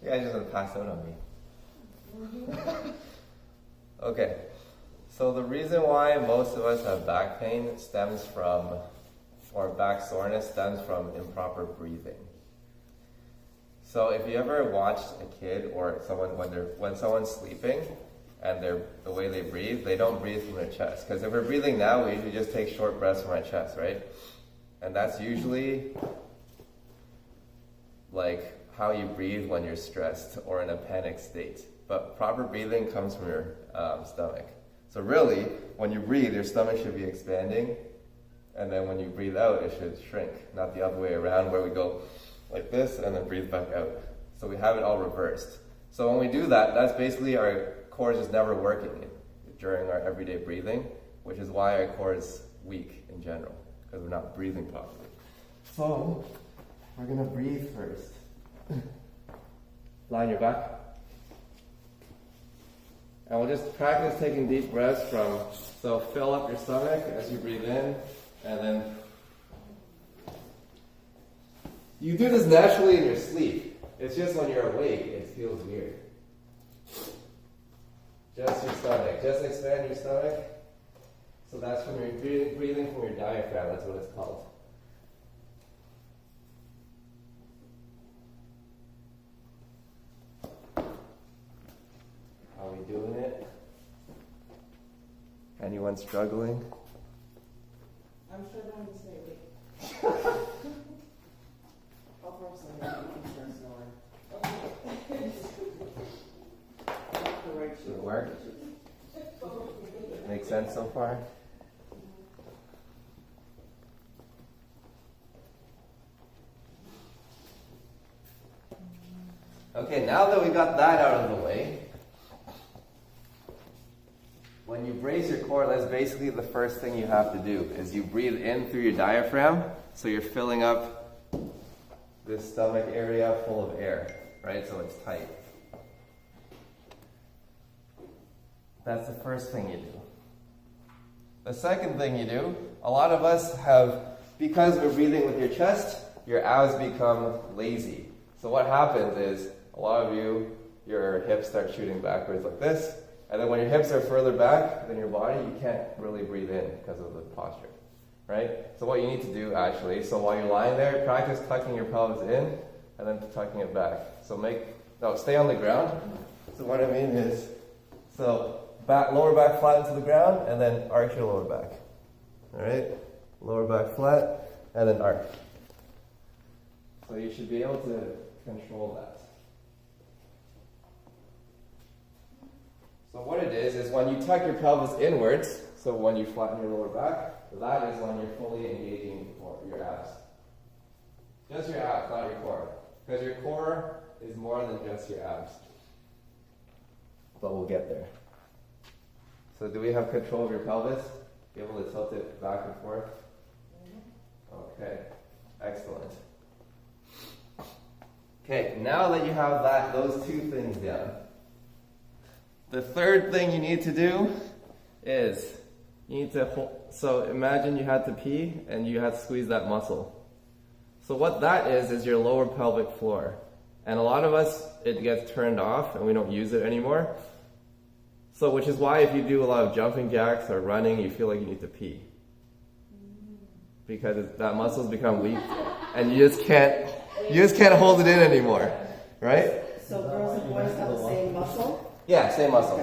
You guys just gonna pass out on me. Okay, so the reason why most of us have back pain stems from, or back soreness stems from improper breathing. So if you ever watched a kid or someone when someone's sleeping and the way they breathe, they don't breathe from their chest. Because if we're breathing now, we usually just take short breaths from our chest, right? And that's usually like how you breathe when you're stressed or in a panic state. But proper breathing comes from your stomach. So really, when you breathe, your stomach should be expanding, and then when you breathe out, it should shrink, not the other way around where we go like this and then breathe back out. So we have it all reversed. So when we do that, that's basically our core is just never working during our everyday breathing, which is why our core is weak in general, because we're not breathing properly. So we're gonna breathe first. Lie on your back. And we'll just practice taking deep breaths so fill up your stomach as you breathe in, and then you do this naturally in your sleep. It's just when you're awake, it feels weird. Just your stomach. Just expand your stomach. So that's from your breathing from your diaphragm. That's what it's called. How are we doing it? Anyone struggling? I'm struggling to stay awake. I'll force them to start snoring. Does it work? Make sense so far? Okay, now that we got that out of the way, when you brace your core, that's basically the first thing you have to do, is you breathe in through your diaphragm, so you're filling up this stomach area full of air, right? So it's tight. That's the first thing you do. The second thing you do, a lot of us have, because we're breathing with your chest, your abs become lazy. So what happens is, a lot of you, your hips start shooting backwards like this, and then when your hips are further back than your body, you can't really breathe in because of the posture, right? So what you need to do actually, so while you're lying there, practice tucking your pelvis in and then tucking it back. So stay on the ground. So what I mean is, lower back flat into the ground and then arch your lower back. All right? Lower back flat and then arch. So you should be able to control that. So what it is when you tuck your pelvis inwards, so when you flatten your lower back, that is when you're fully engaging your abs. Just your abs, not your core. Because your core is more than just your abs. But we'll get there. So do we have control of your pelvis? Be able to tilt it back and forth? Okay, excellent. Okay, now that you have those two things down, the third thing you need to do is you need to hold. So imagine you had to pee and you had to squeeze that muscle. So what that is your lower pelvic floor. And a lot of us, it gets turned off and we don't use it anymore. So which is why if you do a lot of jumping jacks or running, you feel like you need to pee. Because that muscle's become weak and you just can't hold it in anymore, right? So girls and boys have the same muscle? Yeah, same muscle.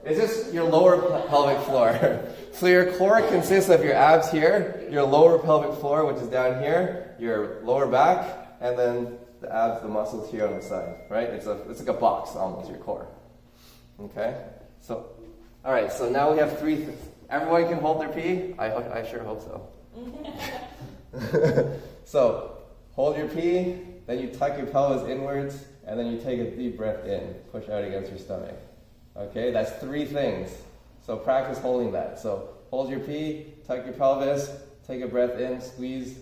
It's just your lower pelvic floor. So your core consists of your abs here, your lower pelvic floor, which is down here, your lower back, and then the abs, the muscles here on the side, right? It's like a box almost, your core. Okay? So, all right, so now we have three things. Everyone can hold their pee? I sure hope so. So, hold your pee, then you tuck your pelvis inwards, and then you take a deep breath in, push out against your stomach. Okay, that's three things. So practice holding that. So hold your pee, tuck your pelvis, take a breath in, squeeze,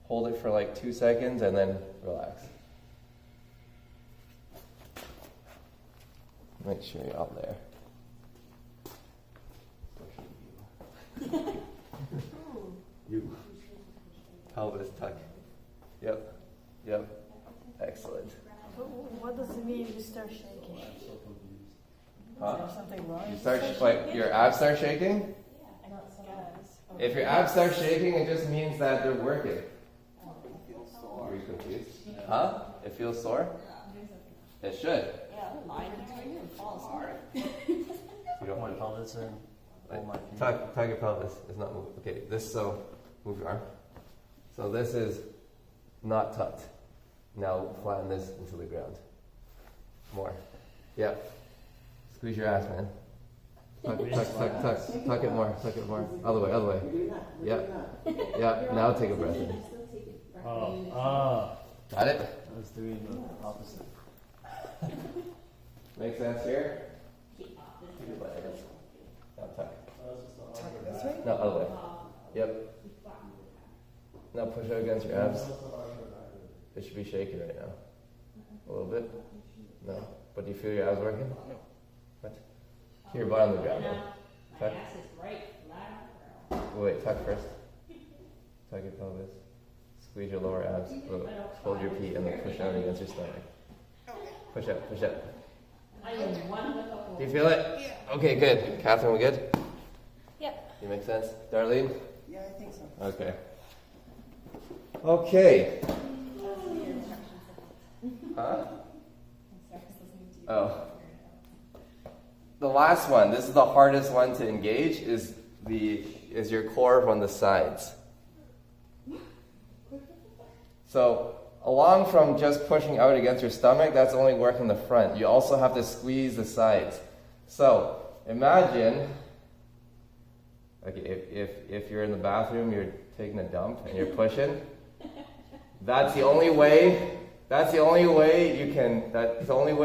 hold it for like 2 seconds, and then relax. Make sure you're out there. You. Pelvis tuck. Yep. Excellent. What does start shaking? Huh? Is there something wrong? You start like your abs start shaking. If your abs start shaking, it just means that they're working. Are you confused? Huh? It feels sore? It should. Yeah, mine falls hard. You don't My want pelvis and all my feet. tuck your pelvis. It's not moving. Okay, move your arm. So this is not tucked. Now flatten this into the ground. More. Yep. Squeeze your ass, man. Tuck it more. Tuck it more. Other way. Yep. Yep. Now take a breath in. Got it? I was doing the opposite. Make sense here? Now tuck. This way? No, other way. Yep. Now push out against your abs. It should be shaking right now. A little bit? No. But do you feel your abs working? No. What? Here, bottom of the ground. Tuck. Wait, tuck first. Tuck your pelvis. Squeeze your lower abs. Hold your feet and then push out against your stomach. Push up, push up. Do you feel it? Yeah. Okay, good. Catherine, we good? Yep. You make sense? Darlene? Yeah, I think so. Okay. Okay. Huh? Oh. The last one, this is the hardest one to engage, is your core from the sides. So, along from just pushing out against your stomach, that's only working the front. You also have to squeeze the sides. So, imagine, okay, if you're in the bathroom, you're taking a dump and you're pushing, that's the only way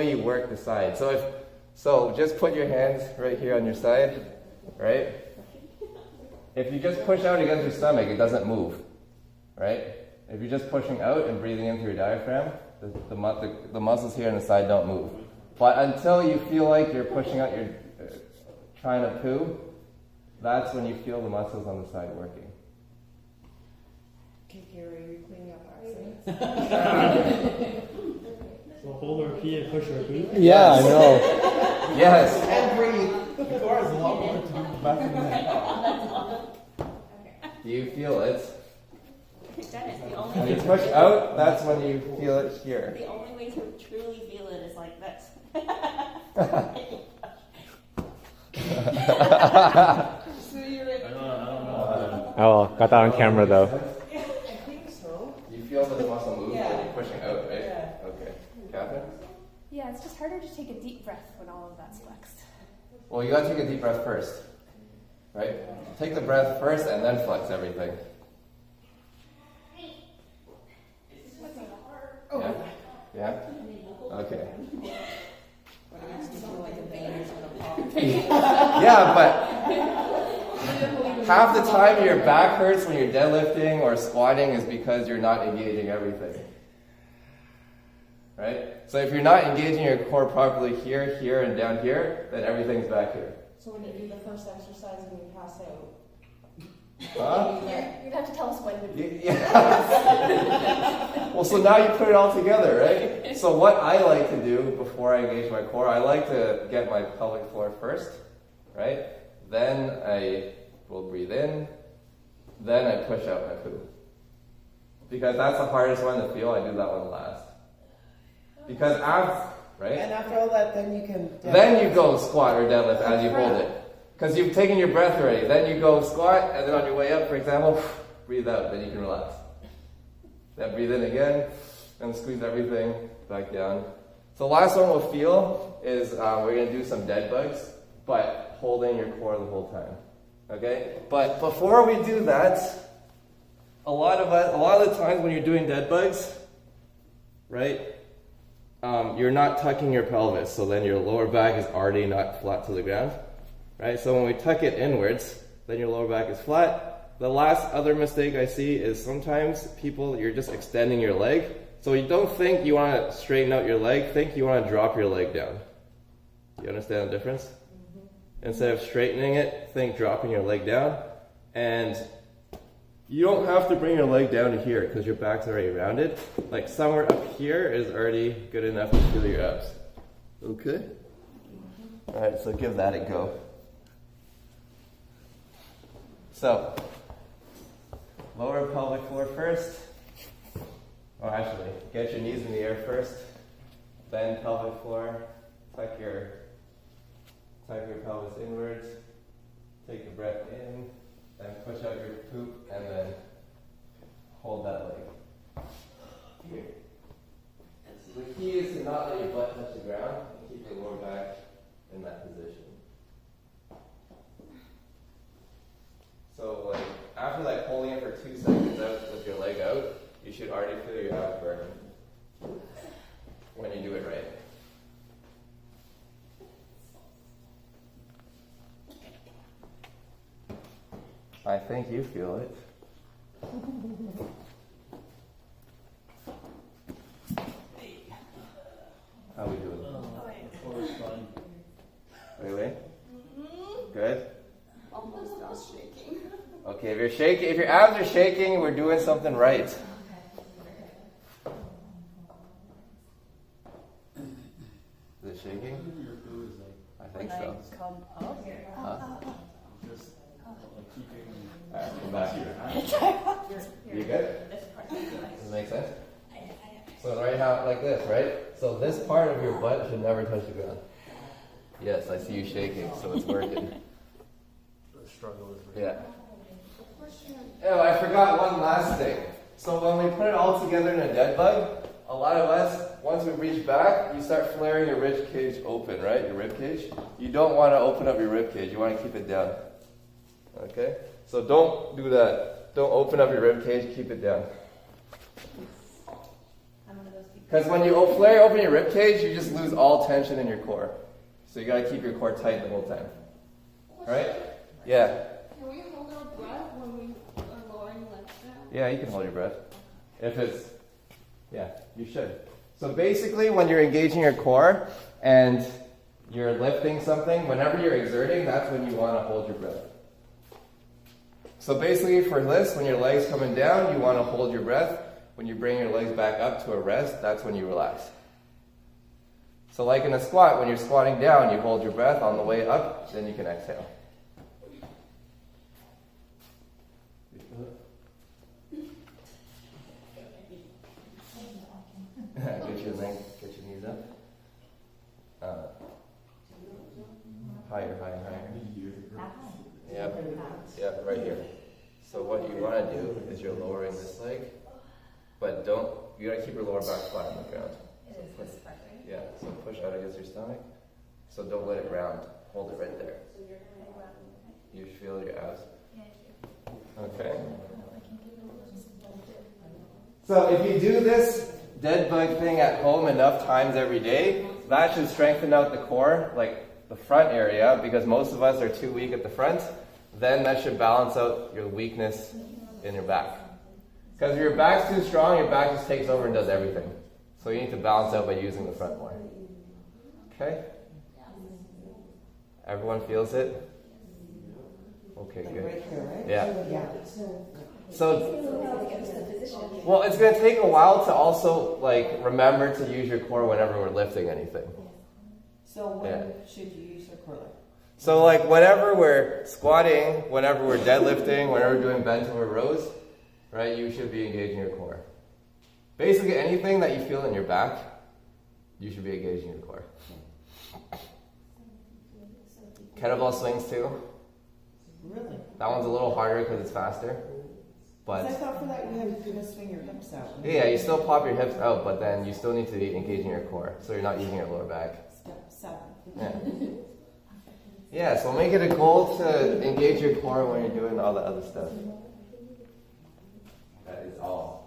you work the side. So just put your hands right here on your side, right? If you just push out against your stomach, it doesn't move, right? If you're just pushing out and breathing into your diaphragm, the muscles here on the side don't move. But until you feel like you're pushing out, you're trying to poo, that's when you feel the muscles on the side working. Okay, Gary, are you cleaning up accents? So hold our pee and push our boot. Yeah, I know. Yes. And breathe. The core has a lot more to do with bathroom than that. Do you feel it? Dennis, the only When you way, push out, that's when you feel it here. the only way to truly feel it is like this. So you're in. I don't know. Oh, got that on camera though. I think so. You feel the muscle move Yeah. when you're pushing out, right? Yeah. Okay. Catherine? Yeah, it's just harder to take a deep breath when all of that's flexed. Well, you gotta take a deep breath first, right? Take the breath first and then flex everything. Yeah? Yeah? Okay. But it makes me feel like a vein is gonna pop. Yeah, but half the time your back hurts when you're deadlifting or squatting is because you're not engaging everything. Right? So if you're not engaging your core properly here, here, and down here, then everything's back here. So when you do the first exercise and you pass out, Huh? You're gonna have to tell us when to Yeah. Well, so now you put it all together, right? So what I like to do before I engage my core, I like to get my pelvic floor first, right? Then I will breathe in, then I push out my poo. Because that's the hardest one to feel, I do that one last. Because after, right? and after all that, then you can. Then you go squat or deadlift as you hold it. Because you've taken your breath already. Then you go squat, and then on your way up, for example, breathe out, then you can relax. Then breathe in again, and squeeze everything back down. So the last one we'll feel is we're going to do some dead bugs, but holding your core the whole time. Okay? But before we do that, a lot of the times when you're doing dead bugs, right, you're not tucking your pelvis, so then your lower back is already not flat to the ground. Right? So when we tuck it inwards, then your lower back is flat. The last other mistake I see is sometimes you're just extending your leg. So you don't think you want to straighten out your leg, think you want to drop your leg down. You understand the difference? Mm-hmm. Instead of straightening it, think dropping your leg down. And you don't have to bring your leg down to here because your back's already rounded. Like somewhere up here is already good enough to feel your abs. Okay. All right, so give that a go. So, lower pelvic floor first. Or actually, get your knees in the air first. Bend pelvic floor. Tuck your pelvis inwards. Take a breath in. Then push out your poop, and then hold that leg. Here. The key is to not let your butt touch the ground and keep your lower back in that position. So, like, after like holding it for 2 seconds out with your leg out, you should already feel your abs burning when you do it right. I think you feel it. How we doing? Floor is fine. Really? Good? Almost not shaking. Okay, if you're shaking, if your abs are shaking, we're doing something right. Is it shaking? I think so. Come up. Just like keeping. Alright, come back here. You good? Does it make sense? So right now, like this, right? So this part of your butt should never touch the ground. Yes, I see you shaking, so it's working. The struggle is real. Yeah. Oh, I forgot one last thing. So when we put it all together in a dead bug, a lot of us, once we reach back, you start flaring your rib cage open, right? Your rib cage. You don't want to open up your rib cage. You want to keep it down. Okay? So don't do that. Don't open up your rib cage. Keep it down. I'm one of those people. Because when you flare open your rib cage, you just lose all tension in your core. So you got to keep your core tight the whole time. All right? Yeah. Can we hold our breath when we are lowering legs down? Yeah, you can hold your breath. If it's, yeah, you should. So basically, when you're engaging your core and you're lifting something, whenever you're exerting, that's when you want to hold your breath. So basically, for this, when your legs coming down, you want to hold your breath. When you bring your legs back up to a rest, that's when you relax. So like in a squat, when you're squatting down, you hold your breath on the way up, then you can exhale. Get your knees up. Higher. Yep, right here. So what you want to do is you're lowering this leg, but you gotta keep your lower back flat on the ground. Yeah, so push out against your stomach. So don't let it round. Hold it right there. You feel your abs? Okay. So if you do this dead bug thing at home enough times every day, that should strengthen out the core, like the front area, because most of us are too weak at the front. Then that should balance out your weakness in your back. Because if your back's too strong, your back just takes over and does everything. So you need to balance out by using the front more. Okay? Everyone feels it? Okay, good. Right here, right? Yeah. Yeah. So, well, it's going to take a while to also remember to use your core whenever we're lifting anything. So when should you use your core? So whenever we're squatting, whenever we're deadlifting, whenever we're doing bent over rows, right, you should be engaging your core. Basically anything that you feel in your back, you should be engaging your core. Kettlebell swings too. Really? That one's a little harder because it's faster. 'Cause I But thought for that you had to swing your hips out. yeah, you still pop your hips out, but then you still need to be engaging your core. So you're not using your lower back. Step 7. Yeah. Yeah, so make it a goal to engage your core when you're doing all the other stuff. That is all.